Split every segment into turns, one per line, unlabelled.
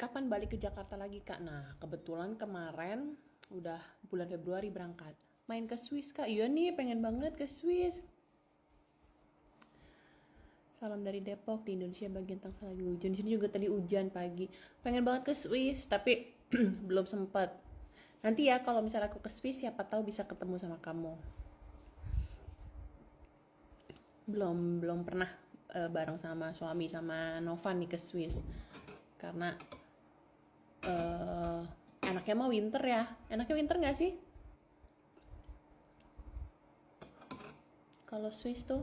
Kapan balik ke Jakarta lagi Kak? Nah kebetulan kemarin udah bulan Februari berangkat. Main ke Swiss Kak, iya nih pengen banget ke Swiss. Salam dari Depok, di Indonesia bagian Tangsel lagi hujan. Di sini juga tadi hujan pagi. Pengen banget ke Swiss, tapi belum sempet. Nanti ya kalau misalnya aku ke Swiss, siapa tahu bisa ketemu sama kamu. Belum pernah bareng sama suami sama Novan nih ke Swiss. Karena eh enaknya mah winter ya. Enaknya winter nggak sih? Kalau Swiss tuh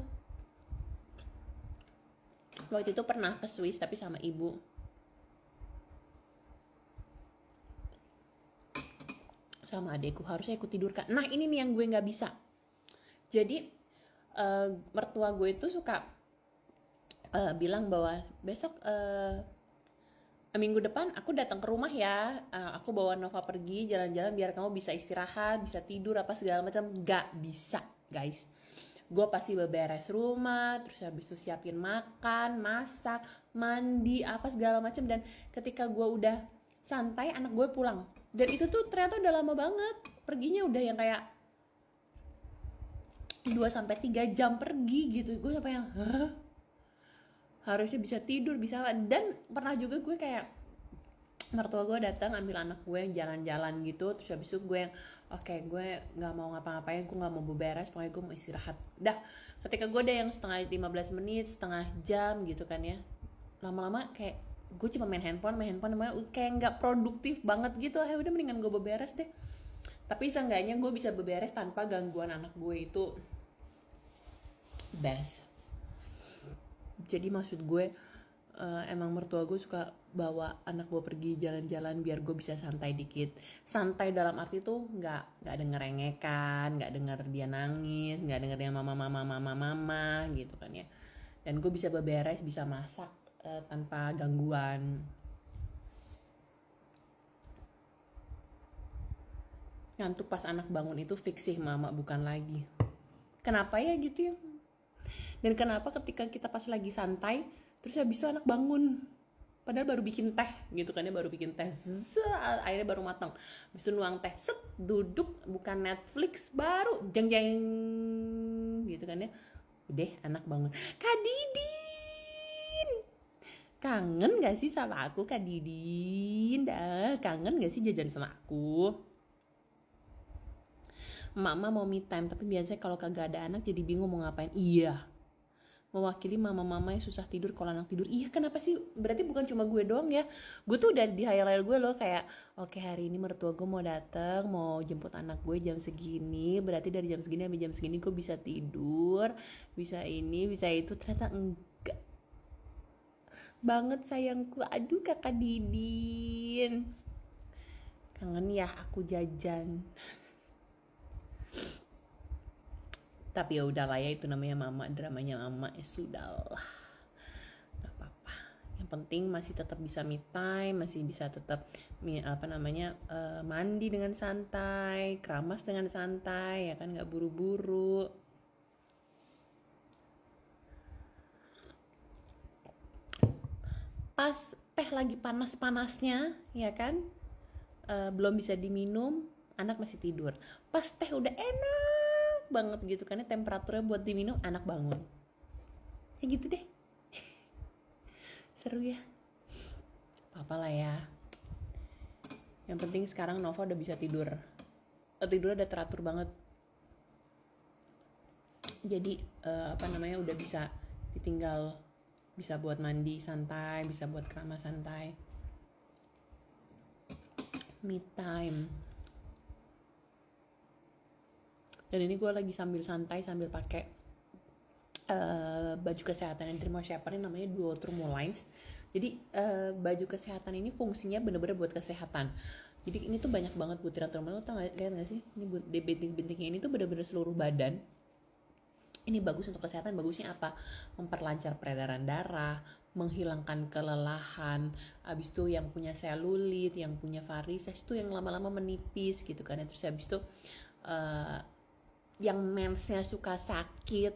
waktu itu pernah ke Swiss tapi sama ibu. Sama adekku, harusnya ikut tidur Kak. Nah ini nih yang gue nggak bisa. Jadi mertua gue itu suka bilang bahwa besok minggu depan aku datang ke rumah ya. Aku bawa Nova pergi jalan-jalan biar kamu bisa istirahat, bisa tidur apa segala macam. Nggak bisa guys. Gue pasti beberes rumah, terus habis itu siapin makan, masak, mandi, apa segala macam. Dan ketika gue udah santai, anak gue pulang. Dan itu tuh ternyata udah lama banget. Perginya udah yang kayak 2 sampai 3 jam pergi gitu. Gue sampai yang, hah? Harusnya bisa tidur, bisa apa. Dan pernah juga gue kayak, mertua gue datang ambil anak gue jalan-jalan gitu, terus habis itu gue yang oke, gue nggak mau ngapa-ngapain, gue nggak mau beberes, pokoknya gue mau istirahat. Dah ketika gue ada yang setengah 15 menit, setengah jam gitu kan ya, lama-lama kayak gue cuma main handphone kayak nggak produktif banget gitu. Udah mendingan gue beberes deh. Tapi seenggaknya gue bisa beberes tanpa gangguan anak gue, itu best. Jadi maksud gue emang mertua gue suka bawa anak gue pergi jalan-jalan biar gue bisa santai dikit. Santai dalam arti tuh nggak denger rengekan, nggak denger dia nangis, nggak denger dia mama gitu kan ya. Dan gue bisa beberes, bisa masak tanpa gangguan. Ngantuk pas anak bangun itu fix sih mama, bukan lagi. Kenapa ya gitu ya? Dan kenapa ketika kita pas lagi santai, terus habis itu anak bangun, padahal baru bikin teh gitu kan ya, baru bikin teh, airnya baru matang, habis itu nuang teh, set, duduk bukan Netflix, baru jeng jeng gitu kan ya, udah anak bangun. Kak Didin, kangen gak sih sama aku Kak Didin? Dah kangen gak sih jajan sama aku? Mama mau me time, tapi biasanya kalau kagak ada anak jadi bingung mau ngapain. Iya, mewakili mama-mama yang susah tidur kalau anak tidur. Iya, kenapa sih? Berarti bukan cuma gue doang ya. Gue tuh udah di hayal gue loh, kayak oke, hari ini mertua gue mau datang, mau jemput anak gue jam segini, berarti dari jam segini sampai jam segini gue bisa tidur, bisa ini, bisa itu. Ternyata enggak banget sayangku. Aduh Kakak Didin, kangen ya aku jajan. Tapi ya udahlah ya, itu namanya mama, dramanya mama, ya sudahlah, nggak apa-apa. Yang penting masih tetap bisa me time, masih bisa tetap mandi dengan santai, keramas dengan santai, ya kan, nggak buru-buru. Pas teh lagi panas-panasnya, ya kan, belum bisa diminum, anak masih tidur. Pas teh udah enak banget gitu kan ya, temperaturnya buat diminum, anak bangun. Ya gitu deh. Seru ya. Apa lah ya. Yang penting sekarang Nova udah bisa tidur. Tidurnya udah teratur banget. Jadi udah bisa ditinggal, bisa buat mandi santai, bisa buat keramas santai. Me time. Dan ini gue lagi sambil santai, sambil pakai baju kesehatan yang Derma Shepherd, ini namanya Duothermolines. Jadi baju kesehatan ini fungsinya bener-bener buat kesehatan. Jadi ini tuh banyak banget butiran-butiran. Lo tau lihat gak sih? Ini di bintik-bintiknya ini tuh bener-bener seluruh badan. Ini bagus untuk kesehatan. Bagusnya apa? Memperlancar peredaran darah, menghilangkan kelelahan. Abis itu yang punya selulit, yang punya varises tuh yang lama-lama menipis gitu kan. Terus abis itu yang mensnya suka sakit,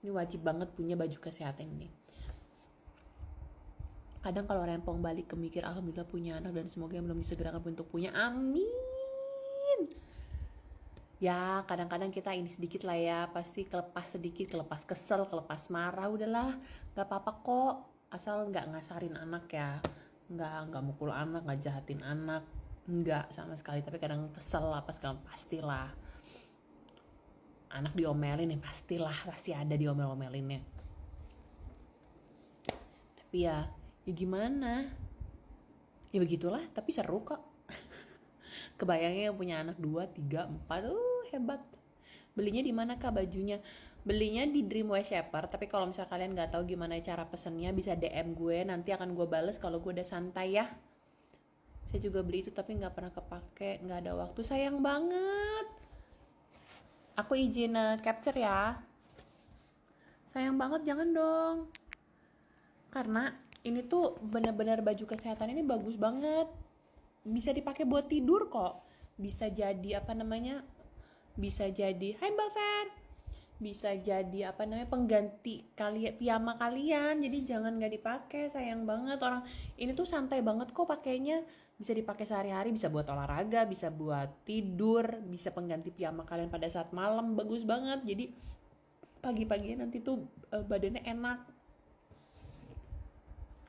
ini wajib banget punya baju kesehatan ini. Kadang kalau rempong balik ke mikir alhamdulillah punya anak dan semoga yang belum disegerakan untuk punya, amin. Ya kadang-kadang kita ini sedikit lah ya, pasti kelepas sedikit, kelepas kesel, kelepas marah, udahlah nggak apa-apa kok, asal nggak ngasarin anak ya, nggak mukul anak, nggak jahatin anak, nggak sama sekali. Tapi kadang kesel apa segala, pastilah anak diomelin ya, pasti ada diomel-omelinnya. Tapi ya gimana, ya begitulah. Tapi seru kok. Kebayangnya yang punya anak 2, 3, 4, hebat. Belinya di mana kak bajunya? Belinya di Dream Worshipper. Tapi kalau misalnya kalian nggak tahu gimana cara pesennya, bisa DM gue, nanti akan gue bales kalau gue udah santai ya. Saya juga beli itu tapi nggak pernah kepake, nggak ada waktu, sayang banget. Aku izin capture ya. Sayang banget, jangan dong. Karena ini tuh benar-benar baju kesehatan ini bagus banget. Bisa dipakai buat tidur kok. Bisa jadi bisa jadi, hai Mbak Fer. Bisa jadi pengganti piyama kalian. Jadi jangan nggak dipakai, sayang banget. Orang ini tuh santai banget kok pakainya. Bisa dipakai sehari-hari, bisa buat olahraga, bisa buat tidur, bisa pengganti piyama kalian pada saat malam, bagus banget. Jadi pagi-paginya nanti tuh badannya enak.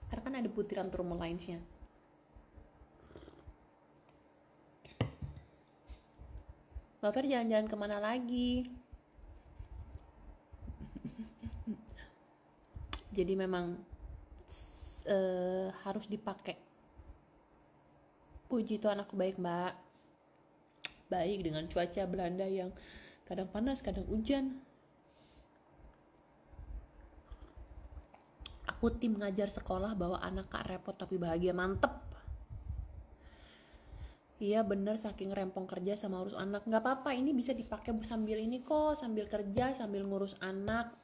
Karena kan ada butiran Tourmalines-nya. Mbak Fer jalan-jalan kemana lagi? Jadi memang harus dipakai. Puji Tuhan aku baik mbak. Baik dengan cuaca Belanda yang kadang panas, kadang hujan. Aku tim ngajar sekolah bawa anak kak repot tapi bahagia, mantep. Iya bener, saking rempong kerja sama urus anak. Gak apa-apa, ini bisa dipakai sambil ini kok, sambil kerja, sambil ngurus anak.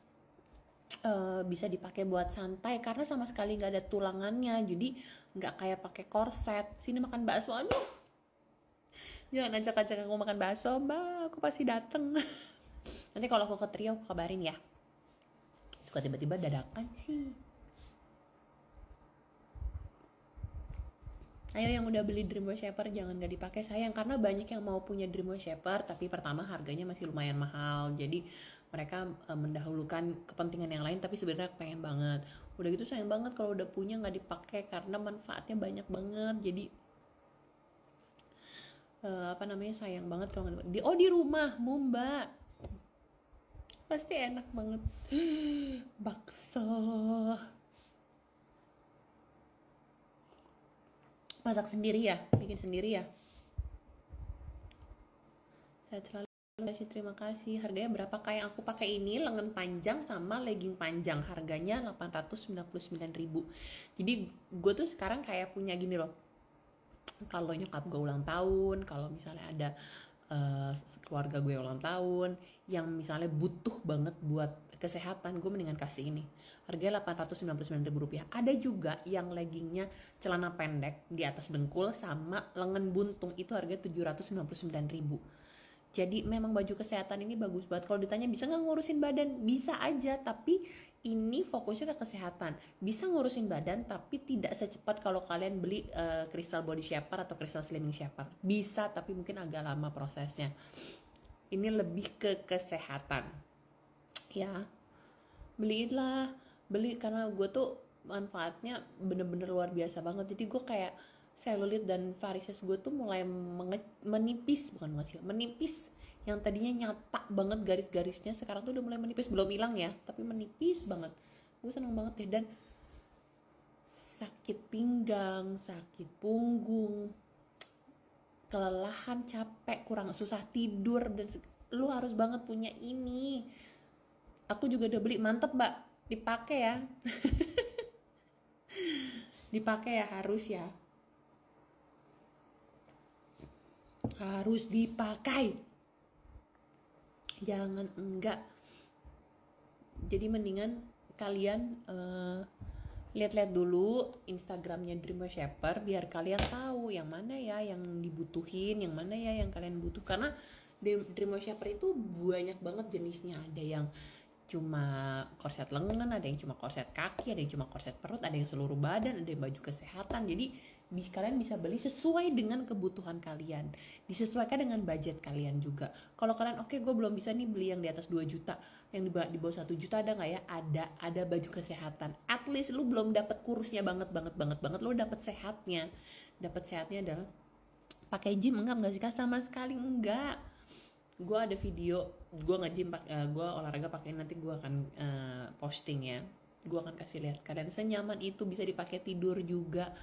Bisa dipakai buat santai karena sama sekali nggak ada tulangannya, jadi nggak kayak pakai korset. Sini makan bakso, aduh jangan ajak-ajak aku makan bakso mbak, aku pasti dateng. Nanti kalau aku ke trio aku kabarin ya, suka tiba-tiba dadakan sih. Ayo yang udah beli Dream Worshipper jangan gak dipakai sayang, karena banyak yang mau punya Dream Worshipper tapi pertama harganya masih lumayan mahal, jadi mereka mendahulukan kepentingan yang lain tapi sebenarnya pengen banget. Udah gitu sayang banget kalau udah punya nggak dipakai karena manfaatnya banyak banget. Jadi sayang banget kalau nggak di rumahmu mbak, pasti enak banget. Bakso masak sendiri ya, bikin sendiri ya. Saya selalu kasih terima kasih. Harganya berapa kak? Yang aku pakai ini lengan panjang sama legging panjang, harganya 899.000. Jadi gue tuh sekarang kayak punya gini loh, kalau nyokap gue ulang tahun, kalau misalnya ada keluarga gue ulang tahun yang misalnya butuh banget buat kesehatan, gue mendingan kasih ini. Harganya Rp899.000. Ada juga yang leggingnya celana pendek di atas dengkul sama lengan buntung, itu harganya Rp799.000. Jadi memang baju kesehatan ini bagus banget. Kalau ditanya bisa nggak ngurusin badan, bisa aja, tapi ini fokusnya ke kesehatan. Bisa ngurusin badan tapi tidak secepat kalau kalian beli Crystal Body Shaper atau Crystal Slimming Shaper. Bisa tapi mungkin agak lama prosesnya. Ini lebih ke kesehatan ya. Beli karena gue tuh manfaatnya bener-bener luar biasa banget. Jadi gue kayak selulit dan varises gue tuh mulai menipis. Yang tadinya nyata banget garis-garisnya sekarang tuh udah mulai menipis, belum hilang ya tapi menipis banget. Gue seneng banget ya. Dan sakit pinggang, sakit punggung, kelelahan, capek, kurang susah tidur, dan lu harus banget punya ini. Aku juga udah beli, mantep mbak, dipakai ya. Dipakai ya, harus dipakai, jangan enggak. Jadi mendingan kalian lihat-lihat dulu Instagramnya Dream Worshipper biar kalian tahu yang mana ya yang dibutuhin, yang mana ya yang kalian butuh. Karena Dream Worshipper itu banyak banget jenisnya. Ada yang cuma korset lengan, ada yang cuma korset kaki, ada yang cuma korset perut, ada yang seluruh badan, ada yang baju kesehatan. Jadi kalian bisa beli sesuai dengan kebutuhan kalian, disesuaikan dengan budget kalian juga. Kalau kalian oke, gue belum bisa nih beli yang di atas 2 juta, yang di bawah 1 juta ada nggak ya? Ada baju kesehatan. At least lu belum dapat kurusnya banget, lu dapat sehatnya. Dapat sehatnya adalah pakai gym enggak sih Kak? Sama sekali enggak. Gue ada video gue nge-gym, gue olahraga pakai, nanti gue akan posting ya. Gue akan kasih lihat kalian, senyaman itu, bisa dipakai tidur juga,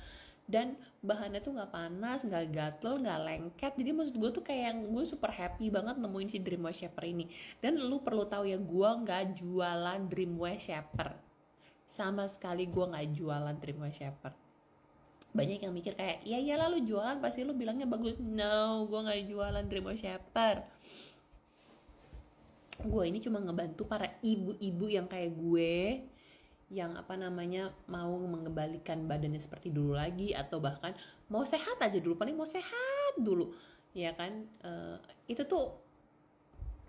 dan bahannya tuh nggak panas, nggak gatel, nggak lengket. Jadi maksud gue tuh kayak yang gue super happy banget nemuin si Dreamwear Shaper ini. Dan lu perlu tahu ya, gue nggak jualan Dreamwear Shaper, sama sekali gue nggak jualan Dreamwear Shaper. Banyak yang mikir kayak, ya iyalah lu jualan pasti lu bilangnya bagus. No, gue nggak jualan Dreamwear Shaper. Gue ini cuma ngebantu para ibu-ibu yang kayak gue, yang mau mengembalikan badannya seperti dulu lagi, atau bahkan mau sehat aja dulu, paling mau sehat dulu ya kan. Itu tuh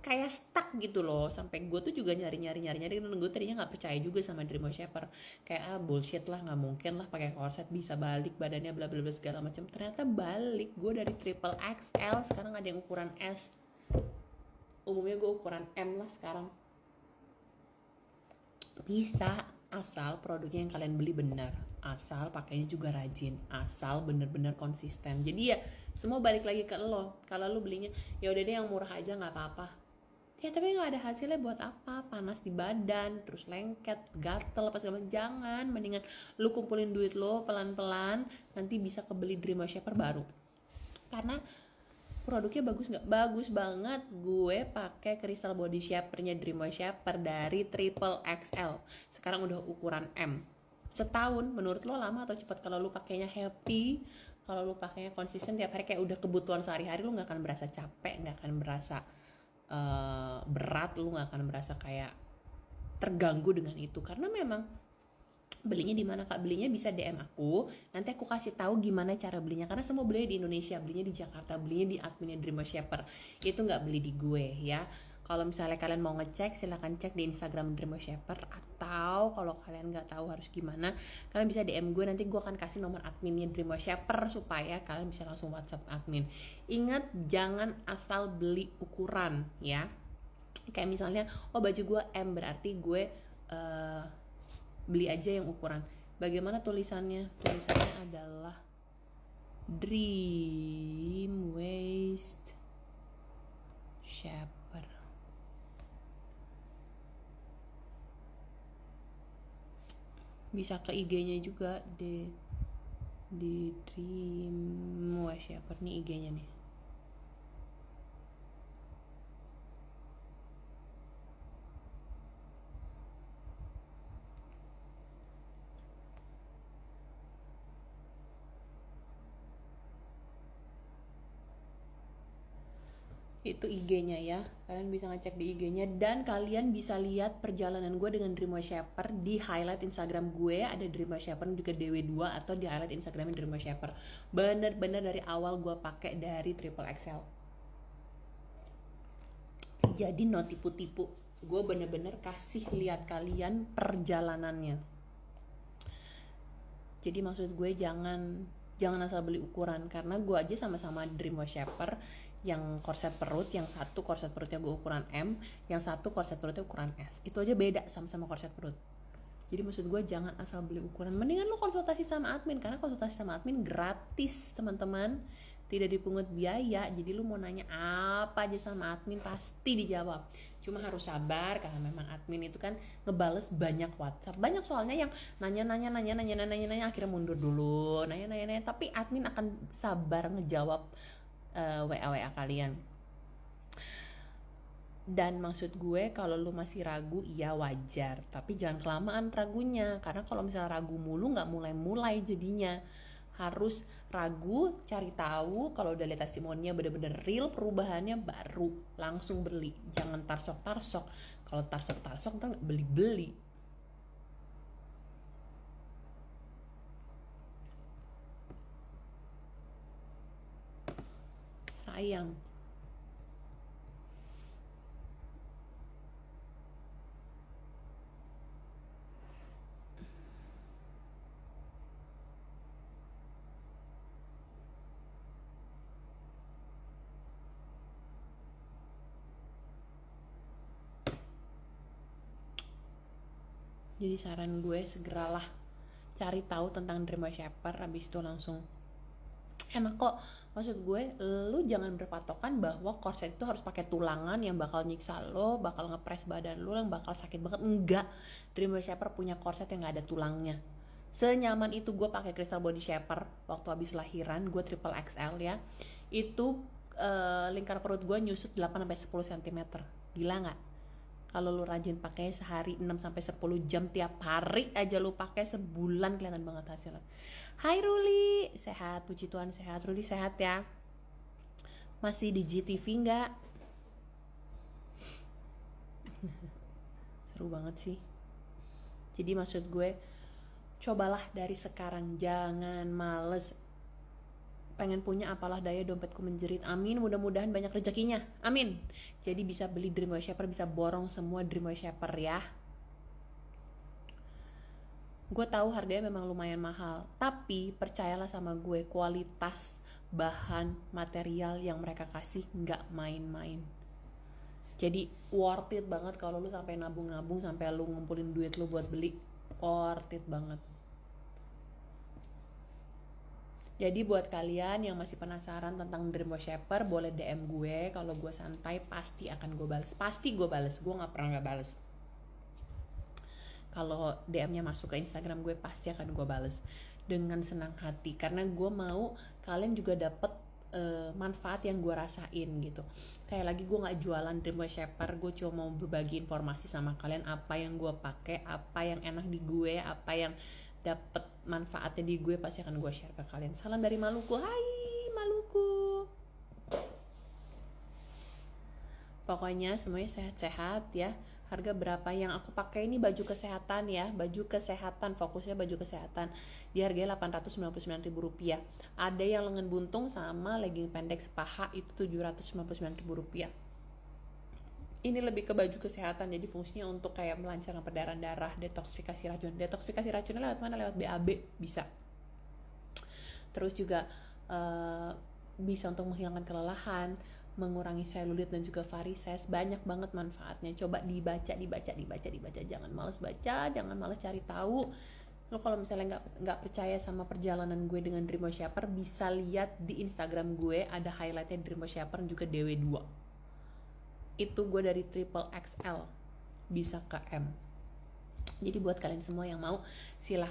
kayak stuck gitu loh, sampai gue tuh juga nyari dan gue tadinya nggak percaya juga sama Dreamwear Shaper, kayak bullshit lah, nggak mungkin lah pakai korset bisa balik badannya bla bla bla segala macam. Ternyata balik. Gue dari triple XL, sekarang ada yang ukuran S, umumnya gue ukuran M lah sekarang. Bisa, asal produknya yang kalian beli benar, asal pakainya juga rajin, asal bener-bener konsisten. Jadi ya semua balik lagi ke lo. Kalau lo belinya ya udah deh yang murah aja nggak apa-apa ya, tapi nggak ada hasilnya buat apa? Panas di badan, terus lengket, gatel apa segala. Jangan, mendingan lo kumpulin duit lo pelan-pelan, nanti bisa kebeli Dreamwear Shaper baru. Karena produknya bagus nggak? Bagus banget. Gue pakai Crystal Body Shapernya Dreamwear Shaper dari triple XL, sekarang udah ukuran M. Setahun, menurut lo lama atau cepat? Kalau lo pakainya happy, kalau lo pakainya konsisten tiap hari, kayak udah kebutuhan sehari-hari, lo nggak akan berasa capek, nggak akan berasa berat, lo nggak akan berasa kayak terganggu dengan itu. Karena memang belinya di mana Kak? Belinya bisa DM aku, nanti aku kasih tahu gimana cara belinya. Karena semua belinya di Indonesia, belinya di Jakarta, belinya di adminnya Dreamwear Shaper. Itu nggak beli di gue ya. Kalau misalnya kalian mau ngecek, silahkan cek di Instagram Dreamwear Shaper, atau kalau kalian nggak tahu harus gimana, kalian bisa DM gue, nanti gue akan kasih nomor adminnya Dreamwear Shaper supaya kalian bisa langsung WhatsApp admin. Ingat, jangan asal beli ukuran ya. Kayak misalnya, oh baju gue M, berarti gue beli aja yang ukuran. Bagaimana tulisannya? Tulisannya adalah Dream Waist Shaper. Bisa ke IG-nya juga di Dream Waist Shaper nih IG-nya nih. Itu IG-nya ya, kalian bisa ngecek di IG-nya, dan kalian bisa lihat perjalanan gue dengan Dreamwear Shaper di highlight Instagram gue, ada Dreamwear Shaper juga DW2, atau di highlight Instagramnya Dreamwear Shaper. Bener-bener dari awal gue pakai dari triple XL. Jadi no tipu-tipu, gue bener-bener kasih lihat kalian perjalanannya. Jadi maksud gue jangan asal beli ukuran, karena gue aja sama-sama Dreamwear Shaper, yang korset perut, yang satu korset perutnya gue ukuran M, yang satu korset perutnya ukuran S. Itu aja beda sama-sama korset perut. Jadi maksud gue jangan asal beli ukuran, mendingan lo konsultasi sama admin, karena konsultasi sama admin gratis teman-teman, tidak dipungut biaya. Jadi lu mau nanya apa aja sama admin pasti dijawab. Cuma harus sabar, karena memang admin itu kan ngebales banyak WhatsApp, banyak soalnya yang nanya akhirnya mundur dulu, nanya, tapi admin akan sabar ngejawab WA kalian. Dan maksud gue, kalau lu masih ragu, ya wajar, tapi jangan kelamaan ragunya, karena kalau misalnya ragu mulu, nggak mulai jadinya. Harus ragu, cari tahu, kalau udah lihat testimoninya bener-bener real perubahannya, baru langsung beli. Jangan tarsok-tarsok. Kalau tarsok-tarsok ntar nggak beli-beli. Sayang. Jadi saran gue segeralah cari tahu tentang Dream by Shaper, habis itu langsung enak kok. Maksud gue, lu jangan berpatokan bahwa korset itu harus pakai tulangan yang bakal nyiksa lo, bakal ngepres badan lo, yang bakal sakit banget. Enggak, Dream by Shaper punya korset yang gak ada tulangnya. Senyaman itu gue pakai Crystal Body Shaper waktu habis lahiran, gue triple XL ya. Itu lingkar perut gue nyusut 8-10 cm. Gila nggak? Kalau lu rajin pakai sehari 6-10 jam tiap hari aja lu pakai, sebulan kelihatan banget hasilnya. Hai Ruli, sehat, puji Tuhan sehat. Ruli sehat ya? Masih di GTV nggak? Seru banget sih. Jadi maksud gue, cobalah dari sekarang, jangan males. Pengen punya apalah daya dompetku menjerit. Amin, mudah-mudahan banyak rezekinya. Amin. Jadi bisa beli Dream by Shaper, bisa borong semua Dream by Shaper ya. Gue tahu harganya memang lumayan mahal, tapi percayalah sama gue, kualitas bahan material yang mereka kasih nggak main-main. Jadi worth it banget kalau lu sampai nabung-nabung, sampai lu ngumpulin duit lu buat beli. Worth it banget. Jadi buat kalian yang masih penasaran tentang Dream by Shaper, boleh DM gue. Kalau gue santai pasti akan gue bales. Pasti gue bales, gue gak pernah gak bales. Kalau DM-nya masuk ke Instagram gue, pasti akan gue bales dengan senang hati, karena gue mau kalian juga dapet manfaat yang gue rasain gitu. Kayak lagi gue gak jualan Dream by Shaper, gue cuma mau berbagi informasi sama kalian, apa yang gue pakai, apa yang enak di gue, apa yang dapet manfaatnya di gue, pasti akan gue share ke kalian. Salam dari Maluku. Hai Maluku. Pokoknya semuanya sehat-sehat ya. Harga berapa yang aku pakai ini? Baju kesehatan ya, baju kesehatan, fokusnya baju kesehatan. Di harganya Rp899.000. Ada yang lengan buntung sama legging pendek sepaha itu Rp799.000. Ini lebih ke baju kesehatan, jadi fungsinya untuk kayak melancarkan peredaran darah, detoksifikasi racun. Detoksifikasi racunnya lewat mana? Lewat BAB bisa. Terus juga bisa untuk menghilangkan kelelahan, mengurangi selulit dan juga varises. Banyak banget manfaatnya. Coba dibaca. Jangan malas baca, jangan malas cari tahu. Lo kalau misalnya nggak percaya sama perjalanan gue dengan Dream by Shaper, bisa lihat di Instagram gue, ada highlightnya Dream by Shaper juga DW2. Itu gue dari triple XL bisa ke M. Jadi buat kalian semua yang mau, silahkan